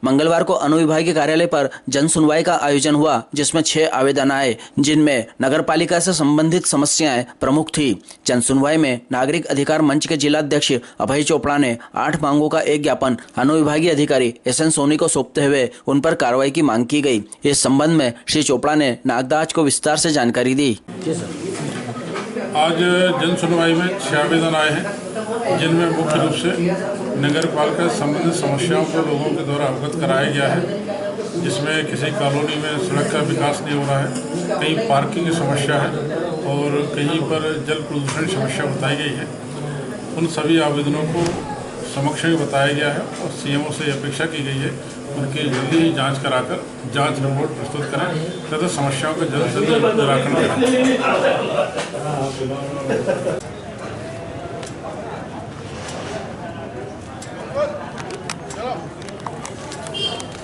मंगलवार को अनुविभागीय कार्यालय पर जन सुनवाई का आयोजन हुआ, जिसमें 6 आवेदन आए, जिनमें नगरपालिका से संबंधित समस्याएं प्रमुख थी। जन सुनवाई में नागरिक अधिकार मंच के जिलाध्यक्ष अभय चोपड़ा ने 8 मांगों का एक ज्ञापन अनुविभागीय अधिकारी SN सोनी को सौंपते हुए उन पर कार्रवाई की मांग की गई। इस संबंध में श्री चोपड़ा ने नागदाज को विस्तार से जानकारी दी। आज जन सुनवाई में 6 आवेदन आए हैं, जिनमें मुख्य रूप से नगर पालिका से संबंधित समस्याओं को लोगों के द्वारा अवगत कराया गया है, जिसमें किसी कॉलोनी में सड़क का विकास नहीं हो रहा है, कहीं पार्किंग की समस्या है और कहीं पर जल प्रदूषण की समस्या बताई गई है। उन सभी आवेदनों को समक्ष में बताया गया है और CMO से अपेक्षा की गई है उनकी जल्दी ही जांच कराकर जांच रिपोर्ट प्रस्तुत करें तथा समस्याओं का जल्द से जल्द निराकरण करें।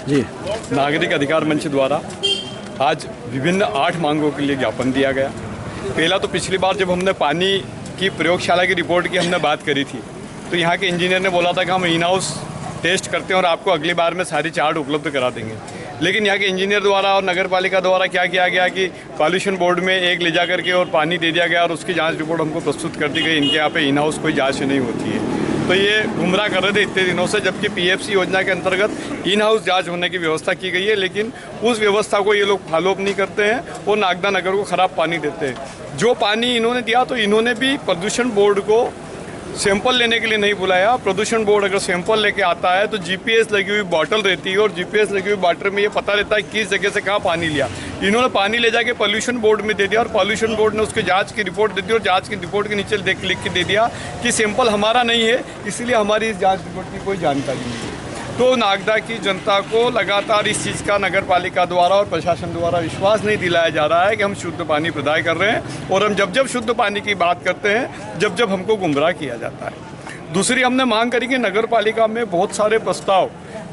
जी, नागरिक अधिकार मंच द्वारा आज विभिन्न 8 मांगों के लिए ज्ञापन दिया गया। पहला तो पिछली बार जब हमने पानी की प्रयोगशाला की रिपोर्ट की हमने बात करी थी, तो यहाँ के इंजीनियर ने बोला था कि हम इन हाउस टेस्ट करते हैं और आपको अगली बार में सारी चार्ट उपलब्ध करा देंगे। लेकिन यहाँ के इंजीनियर द्वारा और नगर पालिका द्वारा क्या किया गया कि पॉल्यूशन बोर्ड में एक ले जा करके और पानी दे दिया गया और उसकी जांच रिपोर्ट हमको प्रस्तुत कर दी गई। इनके यहाँ पे इन हाउस कोई जांच नहीं होती है, तो ये गुमराह कर रहे थे इतने दिनों से, जबकि PFC योजना के अंतर्गत इन हाउस जाँच होने की व्यवस्था की गई है, लेकिन उस व्यवस्था को ये लोग फॉलोअप नहीं करते हैं और नागदा नगर को ख़राब पानी देते हैं। जो पानी इन्होंने दिया तो इन्होंने भी प्रदूषण बोर्ड को सैंपल लेने के लिए नहीं बुलाया। प्रदूषण बोर्ड अगर सैंपल लेके आता है तो GPS लगी हुई बॉटल रहती है और GPS लगी हुई बॉटल में ये पता रहता है किस जगह से कहाँ पानी लिया। इन्होंने पानी ले जाके पॉल्यूशन बोर्ड में दे दिया और पॉल्यूशन बोर्ड ने उसके जांच की रिपोर्ट दे दी और जांच की रिपोर्ट के नीचे लिख के दे दिया कि सैंपल हमारा नहीं है, इसलिए हमारी इस जाँच रिपोर्ट की कोई जानकारी नहीं है। तो नागदा की जनता को लगातार इस चीज़ का नगर पालिका द्वारा और प्रशासन द्वारा विश्वास नहीं दिलाया जा रहा है कि हम शुद्ध पानी प्रदान कर रहे हैं, और हम जब शुद्ध पानी की बात करते हैं जब हमको गुमराह किया जाता है। दूसरी हमने मांग करी कि नगर पालिका में बहुत सारे प्रस्ताव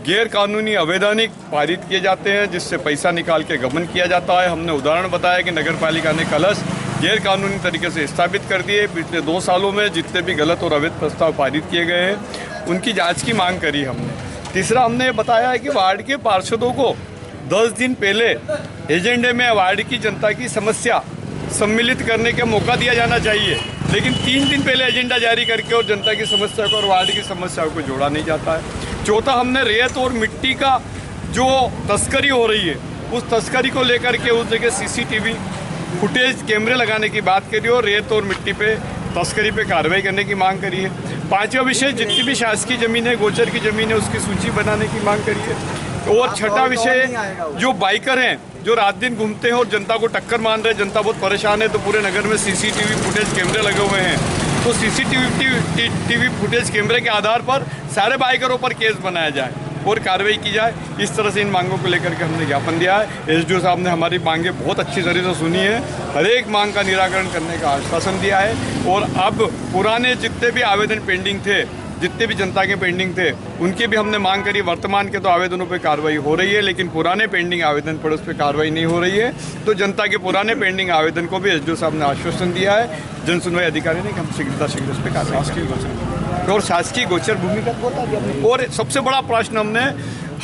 गैर कानूनी अवैधानिक पारित किए जाते हैं, जिससे पैसा निकाल के गबन किया जाता है। हमने उदाहरण बताया कि नगर पालिका ने कलश गैर कानूनी तरीके से स्थापित कर दिए। पिछले 2 सालों में जितने भी गलत और अवैध प्रस्ताव पारित किए गए हैं उनकी जाँच की मांग करी हमने। तीसरा हमने बताया है कि वार्ड के पार्षदों को 10 दिन पहले एजेंडे में वार्ड की जनता की समस्या सम्मिलित करने का मौका दिया जाना चाहिए, लेकिन 3 दिन पहले एजेंडा जारी करके और जनता की समस्या को और वार्ड की समस्याओं को जोड़ा नहीं जाता है। चौथा, हमने रेत और मिट्टी का जो तस्करी हो रही है उस तस्करी को लेकर के उस जगह CCTV फुटेज कैमरे लगाने की बात करी और रेत और मिट्टी पे तस्करी पे कार्रवाई करने की मांग करी है। 5वां विषय, जितनी भी शासकीय ज़मीन है, गोचर की ज़मीन है, उसकी सूची बनाने की मांग करी है। और 6वां विषय, जो बाइकर हैं जो रात दिन घूमते हैं और जनता को टक्कर मान रहे हैं, जनता बहुत परेशान है, तो पूरे नगर में CCTV फुटेज कैमरे लगे हुए हैं, तो CCTV फुटेज कैमरे के आधार पर सारे बाइकरों पर केस बनाया जाए और कार्रवाई की जाए। इस तरह से इन मांगों को लेकर के हमने ज्ञापन दिया है। SDO साहब ने हमारी मांगें बहुत अच्छी तरीके से सुनी है, हर एक मांग का निराकरण करने का आश्वासन दिया है, और अब पुराने जितने भी आवेदन पेंडिंग थे, जितने भी जनता के पेंडिंग थे, उनकी भी हमने मांग करी। वर्तमान के तो आवेदनों पर कार्रवाई हो रही है, लेकिन पुराने पेंडिंग आवेदन पर उस पर कार्रवाई नहीं हो रही है। तो जनता के पुराने पेंडिंग आवेदन को भी SDO साहब ने आश्वासन दिया है जन सुनवाई अधिकारी ने कि हम शीघ्र उस पर कार्रवाई और शासकीय गोचर भूमि का बता दिया। और सबसे बड़ा प्रश्न हमने,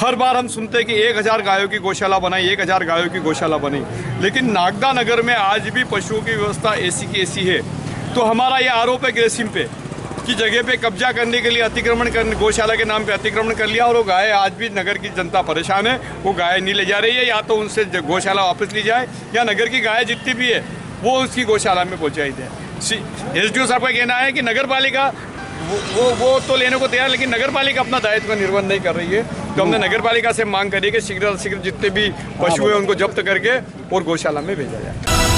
हर बार हम सुनते हैं कि 1000 गायों की गौशाला बनाई, 1000 गायों की गौशाला बनी, लेकिन नागदा नगर में आज भी पशुओं की व्यवस्था ऐसी की ऐसी है। तो हमारा ये आरोप है ग्रेसिम पे की जगह पे कब्जा करने के लिए अतिक्रमण कर, गौशाला के नाम पे अतिक्रमण कर लिया, और वो गाय आज भी नगर की जनता परेशान है। वो गाय नहीं ले जा रही है, या तो उनसे गौशाला वापस ली जाए या नगर की गाय जितनी भी है वो उसकी गौशाला में पहुँचाई जाए। SDO साहब का कहना है कि नगर पालिका वो तो लेने को तैयार, लेकिन नगर पालिका अपना दायित्व का निर्वहन नहीं कर रही है। तो हमने नगर पालिका से मांग करी कि शीघ्र जितने भी पशु हैं उनको जब्त करके और गौशाला में भेजा जाए।